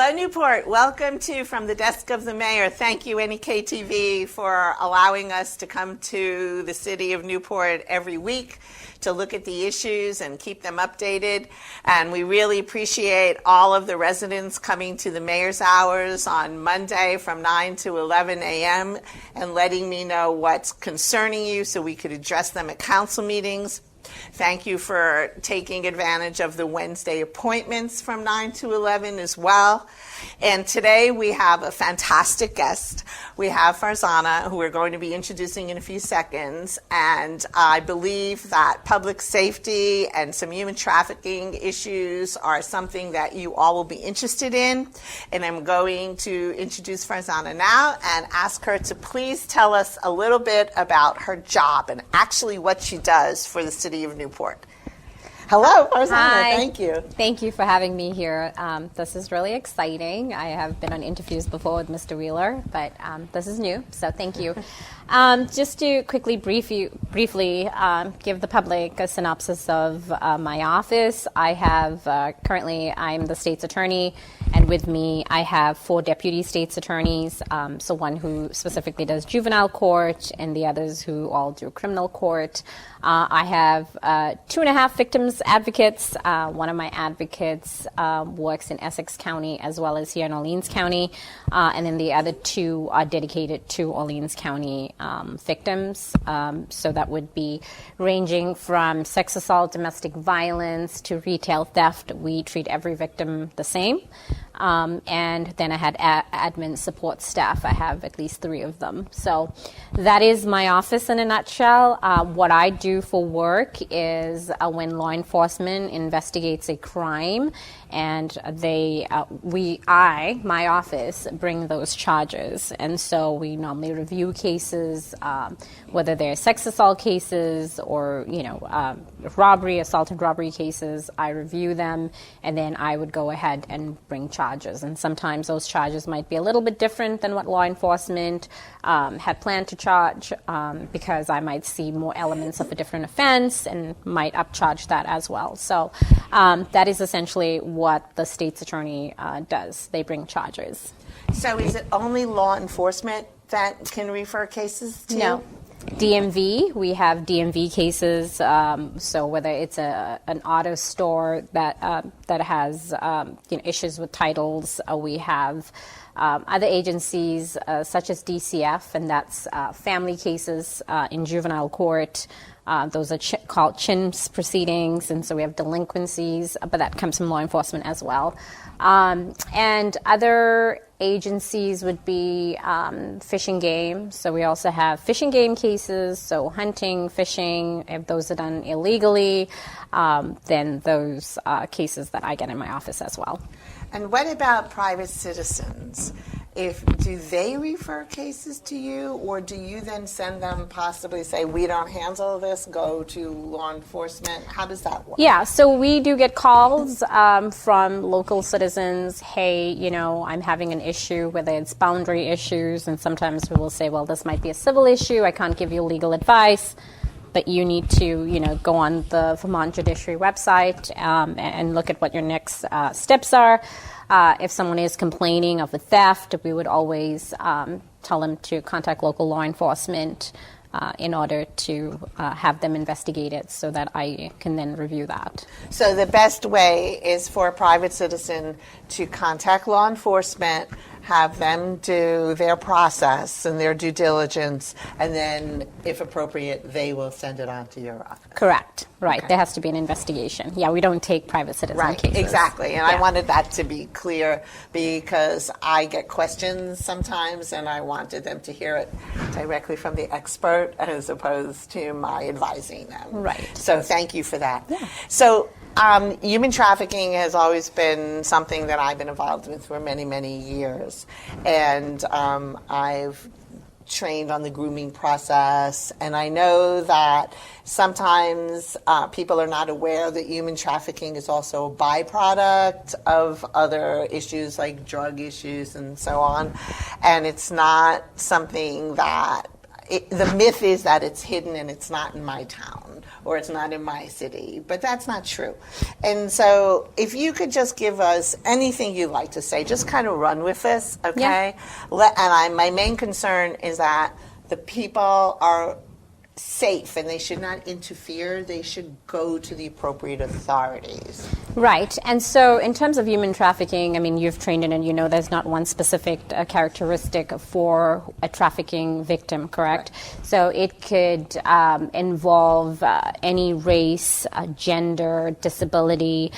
Hello, Newport. Welcome to From the Desk of the Mayor. Thank you, NEK-TV, for allowing us to come to the City of Newport every week to look at the issues and keep them updated. And we really appreciate all of the residents coming to the Mayor's Hours on Monday from 9 to 11 a.m. and letting me know what's concerning you so we could address them at council meetings. Thank you for taking advantage of the Wednesday appointments from 9 to 11 as well. And today we have a fantastic guest. We have Farzana, who we're going to be introducing in a few seconds. And I believe that public safety and some human trafficking issues are something that you all will be interested in. And I'm going to introduce Farzana now and ask her to please tell us a little bit about her job and actually what she does for the City of Newport. Hello, Farzana. Hi. Thank you. Thank you for having me here. This is really exciting. I have been on interviews before with Mr. Wheeler, but this is new, so thank you. Just to quickly briefly give the public a synopsis of my office. I have currently I'm the state's attorney, and with me I have 4 deputy state's attorneys. So one who specifically does juvenile court, and the others who all do criminal court. I have 2.5 victims advocates. One of my advocates works in Essex County as well as here in Orleans County, and then the other 2 are dedicated to Orleans County victims. So that would be ranging from sex assault, domestic violence, to retail theft. We treat every victim the same. And then I had admin support staff. I have at least 3 of them. So that is my office in a nutshell. What I do for work is when law enforcement investigates a crime, and my office, bring those charges. And so we normally review cases, whether they're sex assault cases or, robbery, assault and robbery cases. I review them, and then I would go ahead and bring charges. And sometimes those charges might be a little bit different than what law enforcement had planned to charge, because I might see more elements of a different offense and might upcharge that as well. So that is essentially what the state's attorney does. They bring charges. So is it only law enforcement that can refer cases to? No. DMV, we have DMV cases. So whether it's an auto store that has issues with titles, we have other agencies such as DCF, and that's family cases in juvenile court. Those are called CHINS proceedings, and so we have delinquencies, but that comes from law enforcement as well. And other agencies would be fish and game. So we also have fish and game cases, so hunting, fishing. If those are done illegally, then those cases that I get in my office as well. And what about private citizens? Do they refer cases to you, or do you then send them, possibly say, we don't handle this, go to law enforcement? How does that work? Yeah, so we do get calls from local citizens. Hey, I'm having an issue, whether it's boundary issues, and sometimes we will say, well, this might be a civil issue. I can't give you legal advice, but you need to, go on the Vermont Judiciary website and look at what your next steps are. If someone is complaining of a theft, we would always tell them to contact local law enforcement in order to have them investigated so that I can then review that. So the best way is for a private citizen to contact law enforcement, have them do their process and their due diligence, and then, if appropriate, they will send it on to your office. Correct. Right. Okay. There has to be an investigation. Yeah, we don't take private citizen cases. Exactly. And I wanted that to be clear because I get questions sometimes, and I wanted them to hear it directly from the expert as opposed to my advising them. Right. So thank you for that. Yeah. So human trafficking has always been something that I've been involved with for many, many years. And I've trained on the grooming process, and I know that sometimes people are not aware that human trafficking is also a byproduct of other issues like drug issues and so on, and it's not something that the myth is that it's hidden and it's not in my town or it's not in my city, but that's not true. And so if you could just give us anything you'd like to say, just kind of run with this, okay? And my main concern is that the people are safe and they should not interfere. They should go to the appropriate authorities. Right. And so in terms of human trafficking, I mean, you've trained in it, you know there's not one specific characteristic for a trafficking victim, correct? Right. So it could involve any race, gender, disability.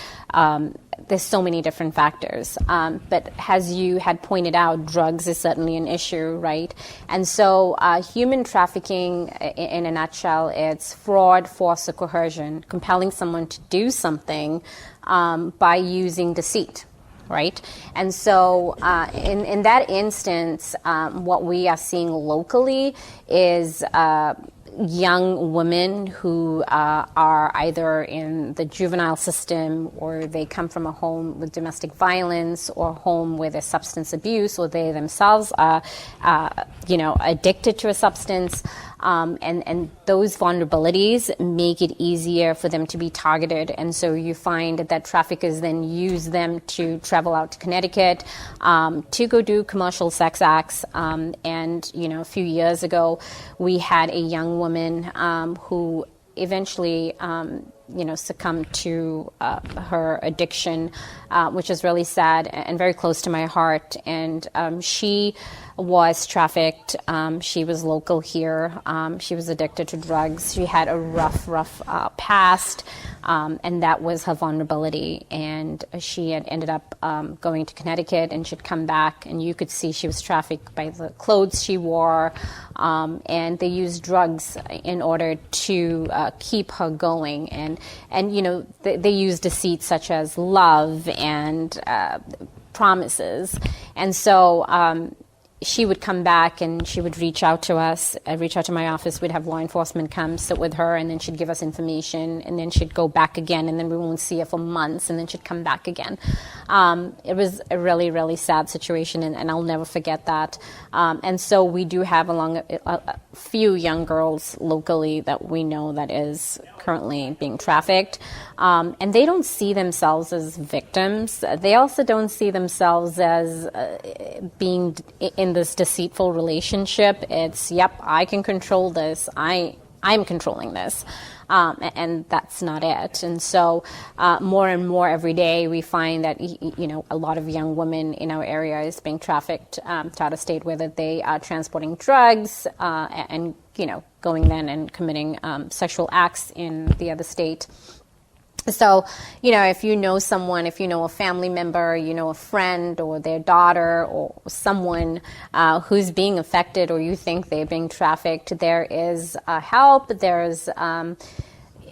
There's so many different factors. But as you had pointed out, drugs is certainly an issue, right? And so human trafficking, in a nutshell, it's fraud, force, or coercion, compelling someone to do something by using deceit. Right? And so in that instance, what we are seeing locally is young women who are either in the juvenile system, or they come from a home with domestic violence, or home with a substance abuse, or they themselves are addicted to a substance. And those vulnerabilities make it easier for them to be targeted. And so you find that traffickers then use them to travel out to Connecticut to go do commercial sex acts. And, a few years ago, we had a young woman who eventually succumbed to her addiction, which is really sad and very close to my heart. And she was trafficked. She was local here. She was addicted to drugs. She had a rough past, and that was her vulnerability. And she had ended up going to Connecticut, and she'd come back, and you could see she was trafficked by the clothes she wore, and they used drugs in order to keep her going. And they used deceit such as love and promises. And so she would come back and she would reach out to us, reach out to my office. We'd have law enforcement come sit with her, and then she'd give us information, and then she'd go back again, and then we won't see her for months, and then she'd come back again. It was a really, really sad situation, and I'll never forget that. And so we do have a few young girls locally that we know that is currently being trafficked. And they don't see themselves as victims. They also don't see themselves as being in this deceitful relationship. It's, yep, I can control this. I'm controlling this. And that's not it. And so more and more every day we find that, a lot of young women in our area is being trafficked to out of state, whether they are transporting drugs and going then and committing sexual acts in the other state. So, if you know someone, if you know a family member, a friend or their daughter or someone who's being affected, or you think they're being trafficked, there is help. There's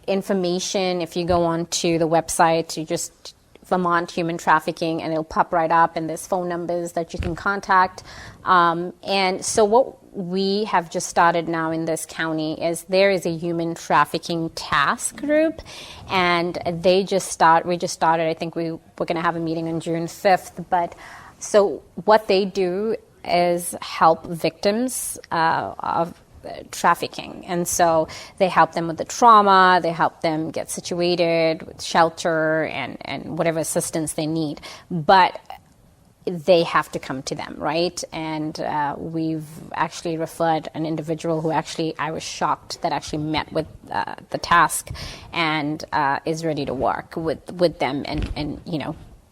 information. If you go onto the website, you just Vermont Human Trafficking, and it'll pop right up, and there's phone numbers that you can contact. And so what we have just started now in this county is there is a human trafficking task group, and we just started, I think we're going to have a meeting on June 5th. But so what they do is help victims of trafficking. And so they help them with the trauma, they help them get situated with shelter and whatever assistance they need. But they have to come to them, right? And we've actually referred an individual who I was shocked that actually met with the task and is ready to work with them and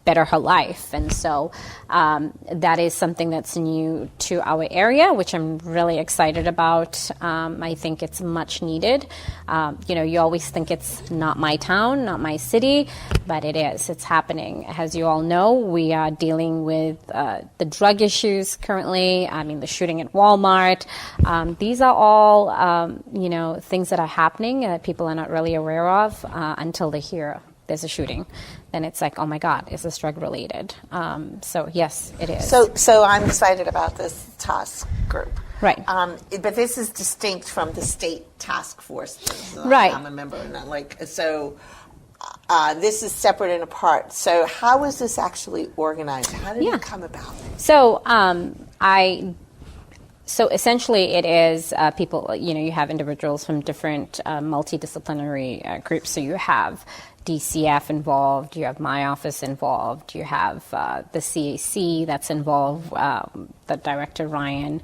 better her life. And so that is something that's new to our area, which I'm really excited about. I think it's much needed. You always think it's not my town, not my city, but it is. It's happening. As you all know, we are dealing with the drug issues currently. I mean, the shooting at Walmart. These are all, things that are happening that people are not really aware of until they hear there's a shooting. Then it's like, oh my God, is this drug related? So yes, it is. So I'm excited about this task group. Right. But this is distinct from the state task force. Right. I'm a member, and this is separate and apart. So how is this actually organized? How did it come about? So So essentially, it is people. You have individuals from different multidisciplinary groups. So you have DCF involved. You have my office involved. You have the CAC that's involved. The director Ryan.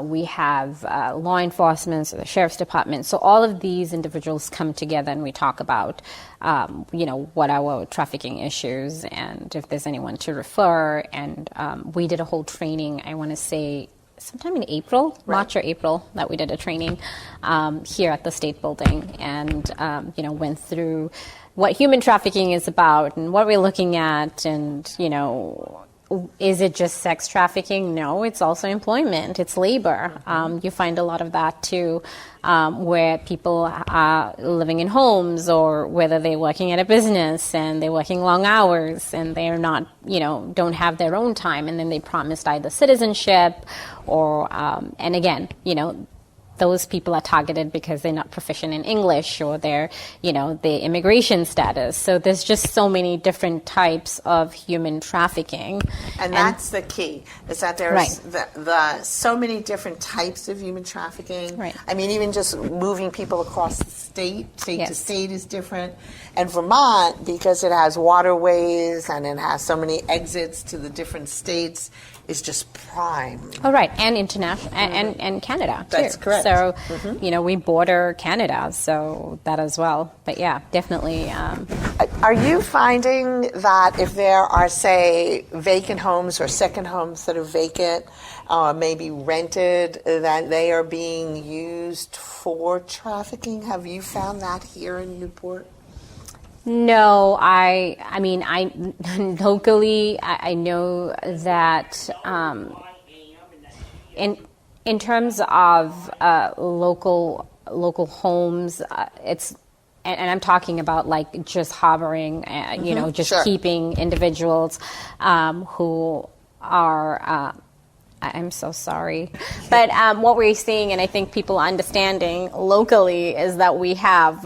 We have law enforcement, so the sheriff's department. So all of these individuals come together and we talk about, what are our trafficking issues and if there's anyone to refer. And we did a whole training. I want to say sometime in April, right. March or April, that we did a training here at the State Building, and went through what human trafficking is about and what we're looking at, and is it just sex trafficking? No, it's also employment. It's labor. You find a lot of that too, where people are living in homes, or whether they're working at a business and they're working long hours and they're not, don't have their own time, and then they promised either citizenship or, and again, those people are targeted because they're not proficient in English, or their immigration status. So there's just so many different types of human trafficking. And that's the key, is that there's right. the so many different types of human trafficking. Right. I mean, even just moving people across the state yes. to state is different. And Vermont, because it has waterways and it has so many exits to the different states, is just prime. Oh, right, and international, and Canada too. That's correct. So, we border Canada, so that as well. But yeah, definitely. Are you finding that if there are, say, vacant homes or second homes that are vacant, maybe rented, that they are being used for trafficking? Have you found that here in Newport? No, I mean, locally, I know that in terms of local homes, it's, and I'm talking about like just harboring, just sure. keeping individuals who are. I'm so sorry. But what we're seeing, and I think people understanding locally, is that we have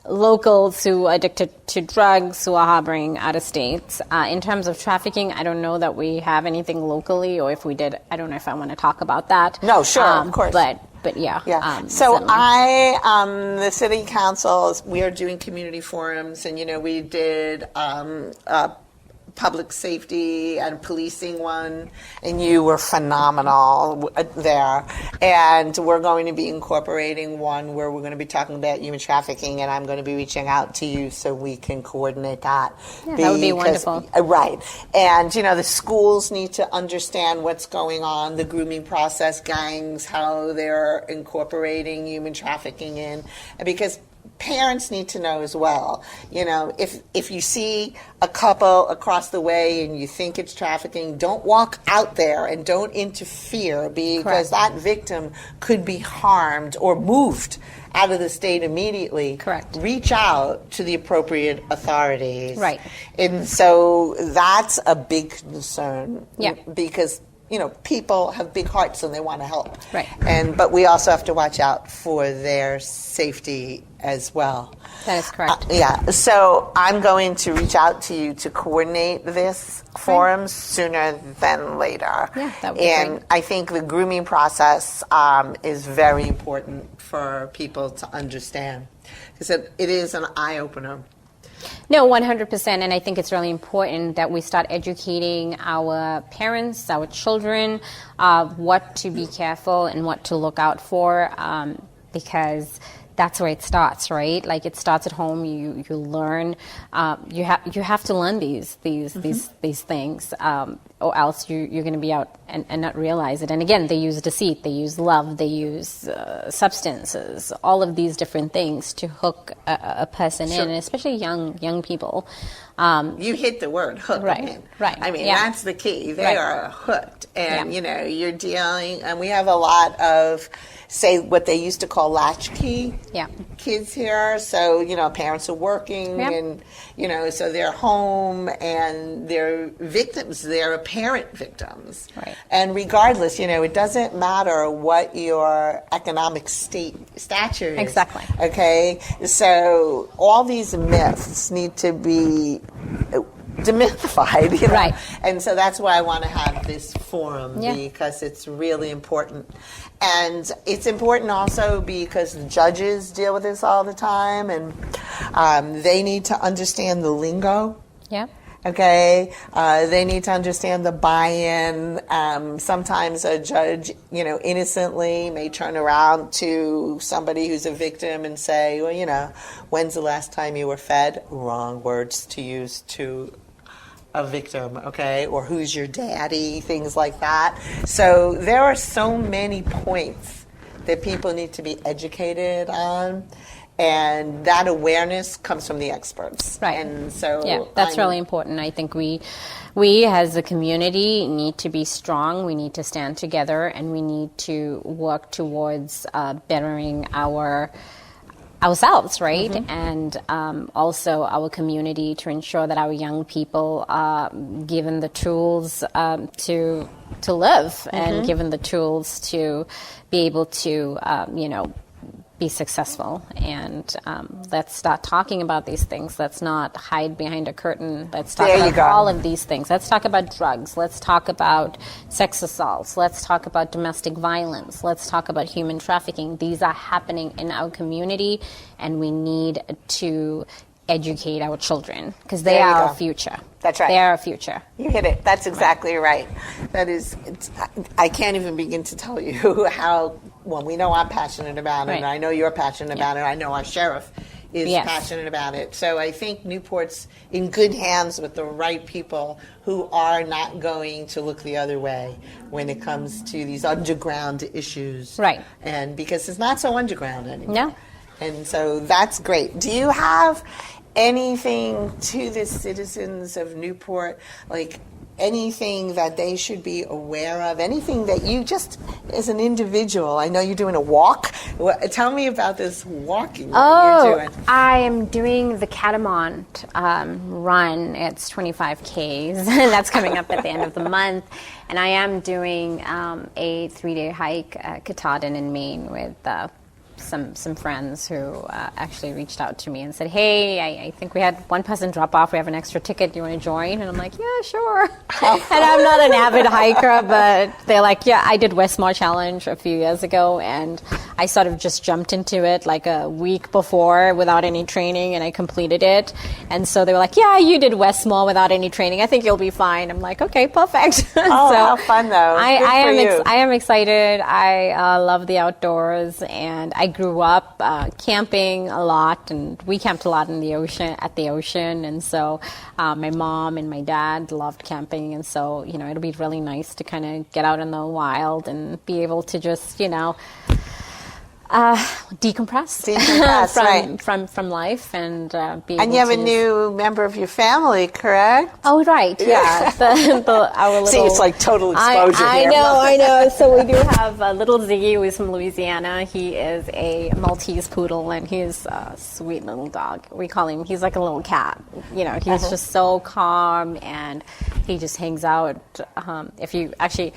locals who are addicted to drugs who are harboring out of states. In terms of trafficking, I don't know that we have anything locally, or if we did, I don't know if I want to talk about that. No, sure, of course. But yeah. Yeah. So the city council, we are doing community forums, and we did public safety and policing one, and you were phenomenal there. And we're going to be incorporating one where we're going to be talking about human trafficking, and I'm going to be reaching out to you so we can coordinate that. Yeah, that would be wonderful. Right. And, the schools need to understand what's going on, the grooming process, gangs, how they're incorporating human trafficking in, because parents need to know as well. If you see a couple across the way and you think it's trafficking, don't walk out there and don't interfere, because Correct. that victim could be harmed or moved out of the state immediately. Correct. Reach out to the appropriate authorities. Right. And so that's a big concern. Yeah. Because people have big hearts and they want to help. Right. But we also have to watch out for their safety as well. That is correct. Yeah. So I'm going to reach out to you to coordinate this forum sooner than later. Yeah, that would be And great. I think the grooming process is very important for people to understand, because it is an eye-opener. No, 100%. And I think it's really important that we start educating our parents, our children, what to be careful and what to look out for, because that's where it starts, right? Like, it starts at home. You learn. You have to learn these things, or else you're going to be out and not realize it. And again, they use deceit, they use love, they use substances, all of these different things to hook a person in, and especially young people. You hit the word hook. Right. I mean, Yeah. that's the key. They Right. are hooked. And, Yeah. you're dealing, and we have a lot of, say, what they used to call latchkey Yeah. kids here. So, parents are working, Yeah. and, so they're home, and they're victims. They're apparent victims. Right. And regardless, it doesn't matter what your economic stature is. Exactly. Okay? So all these myths need to be demythified, you know? Right. And so that's why I want to have this forum, Yeah. because it's really important. And it's important also because the judges deal with this all the time, and they need to understand the lingo. Yeah. Okay, they need to understand the buy-in. Sometimes a judge, innocently may turn around to somebody who's a victim and say, well, when's the last time you were fed? Wrong words to use to a victim, okay? Or who's your daddy, things like that. So there are so many points that people need to be educated on. And that awareness comes from the experts. Right. And so yeah, that's really important. I think we as a community need to be strong. We need to stand together, and we need to work towards bettering ourselves, right? Mm-hmm. And also our community, to ensure that our young people are given the tools to live, mm-hmm. and given the tools to be able to, be successful. And let's start talking about these things. Let's not hide behind a curtain. Let's talk about all of these things. Let's talk about drugs. Let's talk about sex assaults. Let's talk about domestic violence. Let's talk about human trafficking. These are happening in our community, and we need to educate our children, because they are our future. That's right. They are our future. You hit it. That's exactly right. That is, I can't even begin to tell you how, well, we know I'm passionate about it, Right. and I know you're passionate about it. I know our sheriff is Yes. passionate about it. So I think Newport's in good hands with the right people who are not going to look the other way when it comes to these underground issues. Right. And because it's not so underground anymore. No. And so that's great. Do you have anything to the citizens of Newport, like anything that they should be aware of, anything that you just, as an individual, I know you're doing a walk. Tell me about this walking that you're doing. I am doing the Catamount run. It's 25 Ks, and that's coming up at the end of the month. And I am doing a 3-day hike at Katahdin in Maine with some friends who actually reached out to me and said, hey, I think we had one person drop off. We have an extra ticket. Do you want to join? And I'm like, yeah, sure. And I'm not an avid hiker, but they're like, yeah, I did Westmore Challenge a few years ago, and I sort of just jumped into it like a week before without any training, and I completed it. And so they were like, yeah, you did Westmore without any training. I think you'll be fine. I'm like, okay, perfect. Oh, so how fun, though. I am excited. I love the outdoors, and I grew up camping a lot, and we camped a lot at the ocean, and so my mom and my dad loved camping, and so it'll be really nice to kind of get out in the wild and be able to just decompress from life and be able and you have to a new member of your family, correct? Oh, right, yeah. Our little, see, it's like total exposure I here. I know. So we do have little Ziggy, who is from Louisiana. He is a Maltese poodle, and he's a sweet little dog. We call him, he's like a little cat. He's just so calm, and he just hangs out. If you actually...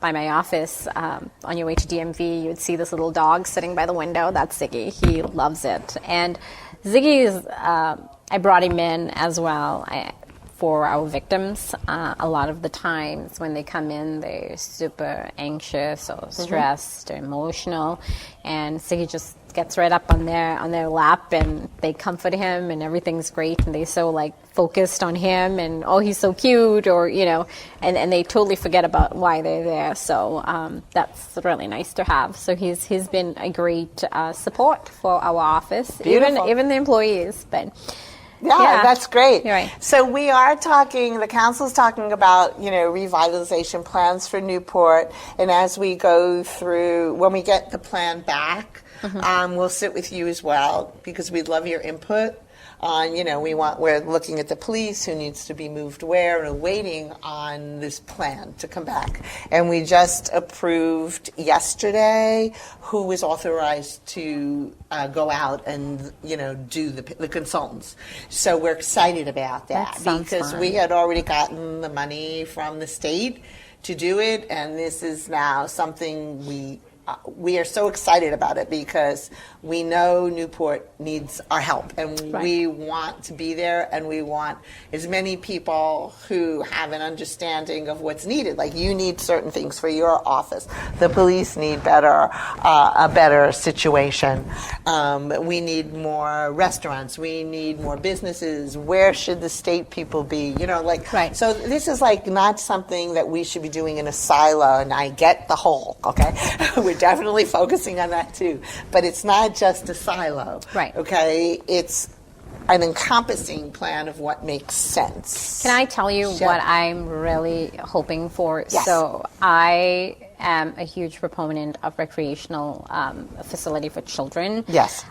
by my office, on your way to DMV, you'd see this little dog sitting by the window. That's Ziggy. He loves it. And Ziggy is, I brought him in as well for our victims. A lot of the times when they come in, they're super anxious or stressed or emotional. And Ziggy just gets right up on their lap, and they comfort him, and everything's great, and they so focused on him, and oh, he's so cute, or and they totally forget about why they're there. So that's really nice to have. So he's been a great support for our office. Beautiful. even the employees. But yeah, that's great. You're right. So we are talking, the council's talking about, revitalization plans for Newport. And as we go through, when we get the plan back, we'll sit with you as well, because we'd love your input on, we're looking at the police, who needs to be moved where, and waiting on this plan to come back. And we just approved yesterday who was authorized to go out and, do the consultants. So we're excited about that because we had already gotten the money from the state to do it, and this is now something we we are so excited about it because we know Newport needs our help, and we want to be there, and we want as many people who have an understanding of what's needed. Like, you need certain things for your office. The police need a better situation. We need more restaurants. We need more businesses. Where should the state people be? You know, like, so this is like not something that we should be doing in a silo, and I get the whole, okay? We're definitely focusing on that too. But it's not just a silo, okay? It's an encompassing plan of what makes sense. Can I tell you what I'm really hoping for? Yes. So I am a huge proponent of recreational facility for children. Yes.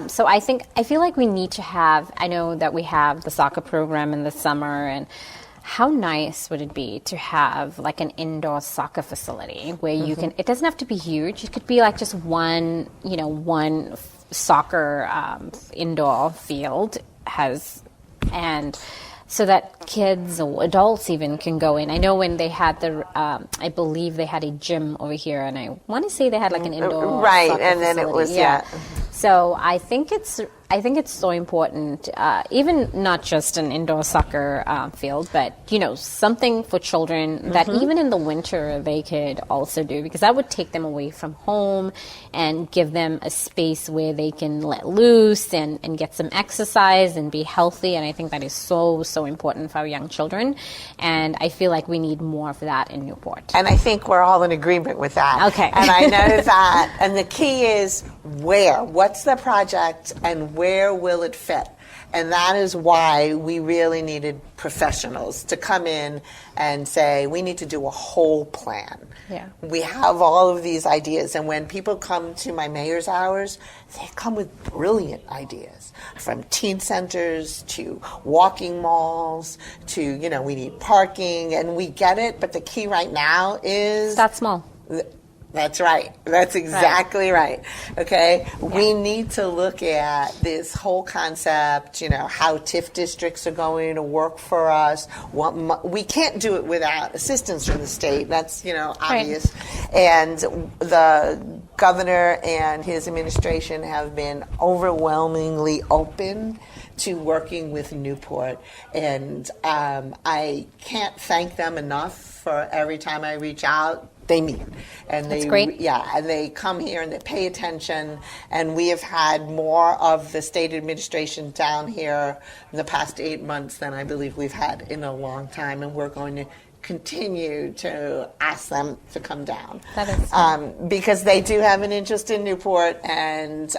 So I feel like we need to have, I know that we have the soccer program in the summer, and how nice would it be to have like an indoor soccer facility where you can, it doesn't have to be huge. It could be like just one soccer indoor field and so that kids or adults even can go in. I know when they had I believe they had a gym over here, and I want to say they had like an indoor soccer and then facility. it was So I think it's so important, even not just an indoor soccer field, but something for children that even in the winter they could also do, because that would take them away from home and give them a space where they can let loose and get some exercise and be healthy. And I think that is so important for our young children. And I feel like we need more of that in Newport. And I think we're all in agreement with that. Okay. And I know that. And the key is where? What's the project and where will it fit? And that is why we really needed professionals to come in and say, we need to do a whole plan. Yeah. We have all of these ideas. And when people come to my mayor's hours, they come with brilliant ideas, from teen centers to walking malls to, we need parking, and we get it. But the key right now is... Start small. That's right. That's exactly right. Okay? Yeah. We need to look at this whole concept, how TIF districts are going to work for us. We can't do it without assistance from the state. That's, obvious. Right. And the governor and his administration have been overwhelmingly open to working with Newport. And I can't thank them enough for every time I reach out. They meet, and That's great. And they come here and they pay attention. And we have had more of the state administration down here in the past 8 months than I believe we've had in a long time. And we're going to continue to ask them to come down. That is because they do have an interest in Newport, and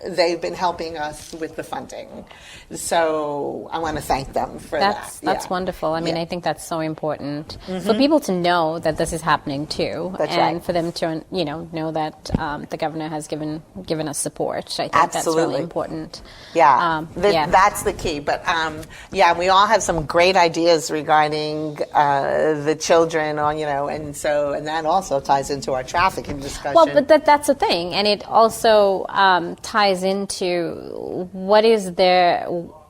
they've been helping us with the funding. So I want to thank them for that. That's wonderful. I mean, I think that's so important for people to know that this is happening too, and for them to know that the governor has given us support. I think that's really important. That's the key. But we all have some great ideas regarding the children, and that also ties into our trafficking discussion. Well, but that's the thing, and it also ties into what is their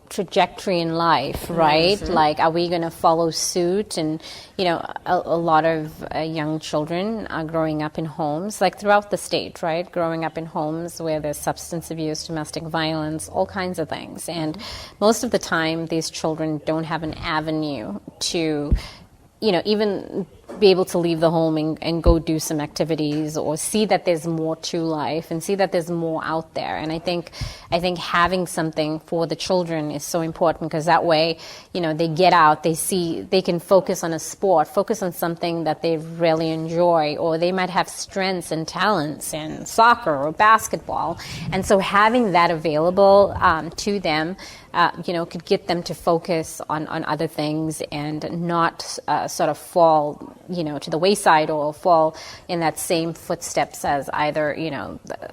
trajectory in life, right? Like, are we going to follow suit? And a lot of young children are growing up in homes, like throughout the state, right? Growing up in homes where there's substance abuse, domestic violence, all kinds of things. And most of the time, these children don't have an avenue to, even be able to leave the home and go do some activities, or see that there's more to life and see that there's more out there. And I think having something for the children is so important, because that way, they get out, they can focus on a sport, focus on something that they really enjoy, or they might have strengths and talents in soccer or basketball. And so having that available to them, could get them to focus on other things and not sort of fall, to the wayside, or fall in that same footsteps as either,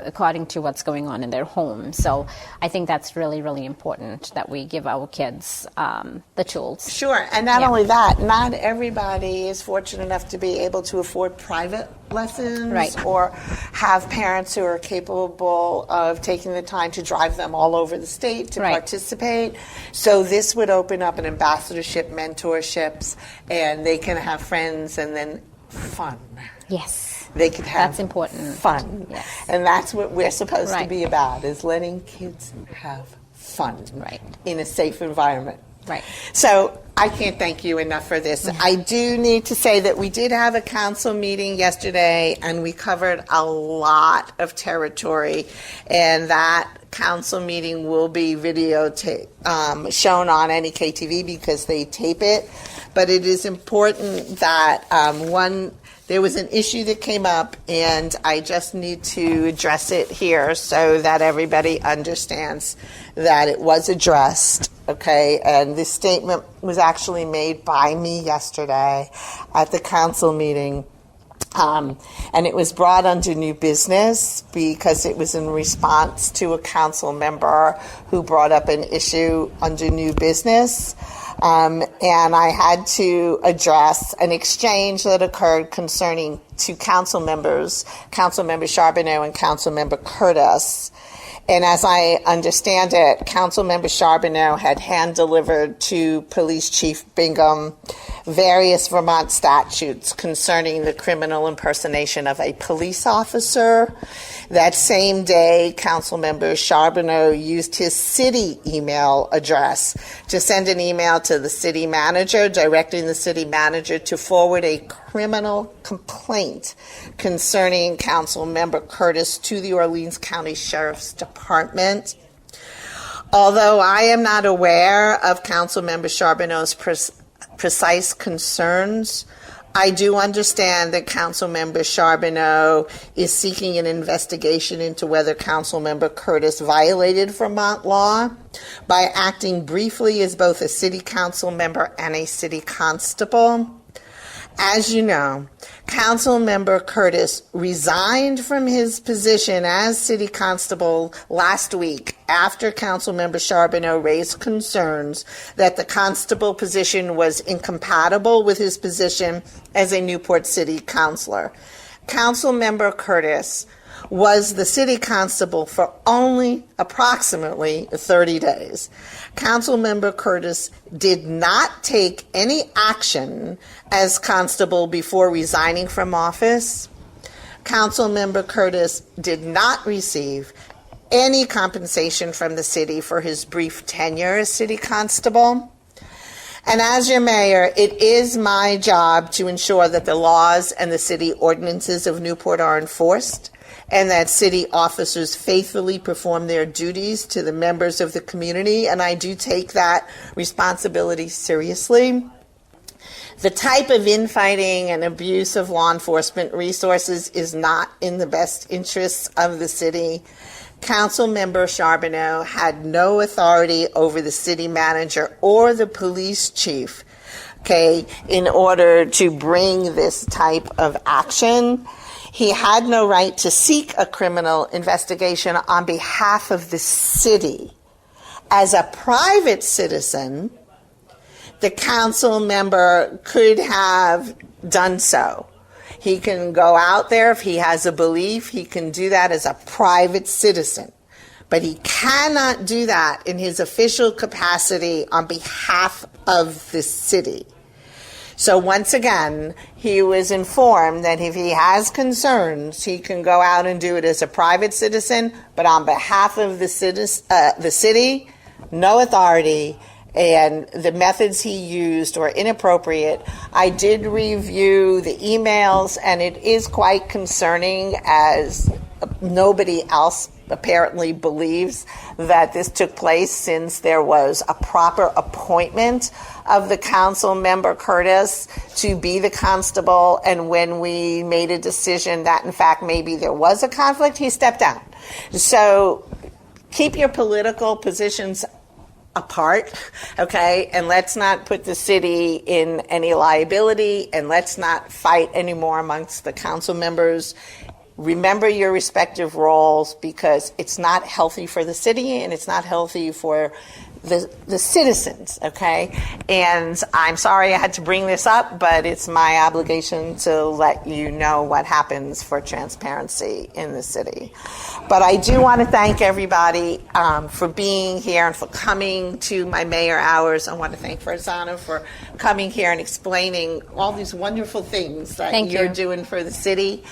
according to what's going on in their home. So I think that's really, really important that we give our kids the tools. Sure, and not only that, not everybody is fortunate enough to be able to afford private lessons, or have parents who are capable of taking the time to drive them all over the state to participate. So this would open up an ambassadorship, mentorships, and they can have friends, and then fun. Yes. they could have That's important. fun. Yes. And that's what we're supposed to Right. be about, is letting kids have fun Right. in a safe environment. Right. So I can't thank you enough for this. I do need to say that we did have a council meeting yesterday, and we covered a lot of territory, and that council meeting will be shown on NEK-TV because they tape it. But it is important that there was an issue that came up, and I just need to address it here so that everybody understands that it was addressed, okay? And this statement was actually made by me yesterday at the council meeting. And it was brought under new business because it was in response to a council member who brought up an issue under new business. And I had to address an exchange that occurred concerning two council members, Councilmember Charbonneau and Councilmember Curtis. And as I understand it, Councilmember Charbonneau had hand-delivered to Police Chief Bingham various Vermont statutes concerning the criminal impersonation of a police officer. That same day, Councilmember Charbonneau used his city email address to send an email to the city manager, directing the city manager to forward a criminal complaint concerning Councilmember Curtis to the Orleans County Sheriff's Department. Although I am not aware of Councilmember Charbonneau's precise concerns, I do understand that Councilmember Charbonneau is seeking an investigation into whether Councilmember Curtis violated Vermont law by acting briefly as both a city council member and a city constable. As you know, Councilmember Curtis resigned from his position as city constable last week after Councilmember Charbonneau raised concerns that the constable position was incompatible with his position as a Newport City councilor. Councilmember Curtis was the city constable for only approximately 30 days. Councilmember Curtis did not take any action as constable before resigning from office. Councilmember Curtis did not receive any compensation from the city for his brief tenure as city constable. And as your mayor, it is my job to ensure that the laws and the city ordinances of Newport are enforced, and that city officers faithfully perform their duties to the members of the community, and I do take that responsibility seriously. The type of infighting and abuse of law enforcement resources is not in the best interests of the city. Councilmember Charbonneau had no authority over the city manager or the police chief, okay, in order to bring this type of action. He had no right to seek a criminal investigation on behalf of the city. As a private citizen, the council member could have done so. He can go out there if he has a belief. He can do that as a private citizen. But he cannot do that in his official capacity on behalf of the city. So once again, he was informed that if he has concerns, he can go out and do it as a private citizen, but on behalf of the city, no authority, and the methods he used were inappropriate. I did review the emails, and it is quite concerning, as nobody else apparently believes that this took place, since there was a proper appointment of the council member Curtis to be the constable, and when we made a decision that in fact maybe there was a conflict, he stepped down. So keep your political positions apart, okay, and let's not put the city in any liability, and let's not fight anymore amongst the council members. remember your respective roles, because it's not healthy for the city and it's not healthy for the citizens, okay? And I'm sorry I had to bring this up, but it's my obligation to let you know what happens for transparency in the city. But I do want to thank everybody for being here and for coming to my mayor hours. I want to thank Farzana for coming here and explaining all these wonderful things that you're doing for the city.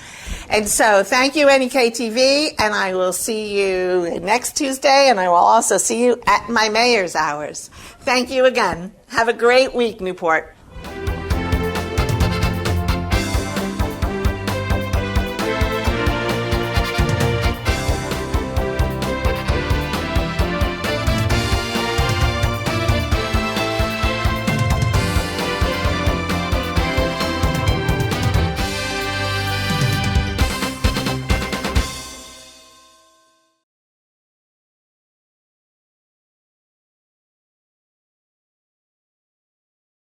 And so thank you, NEK-TV, and I will see you next Tuesday, and I will also see you at my mayor's hours. Thank you again. Have a great week, Newport.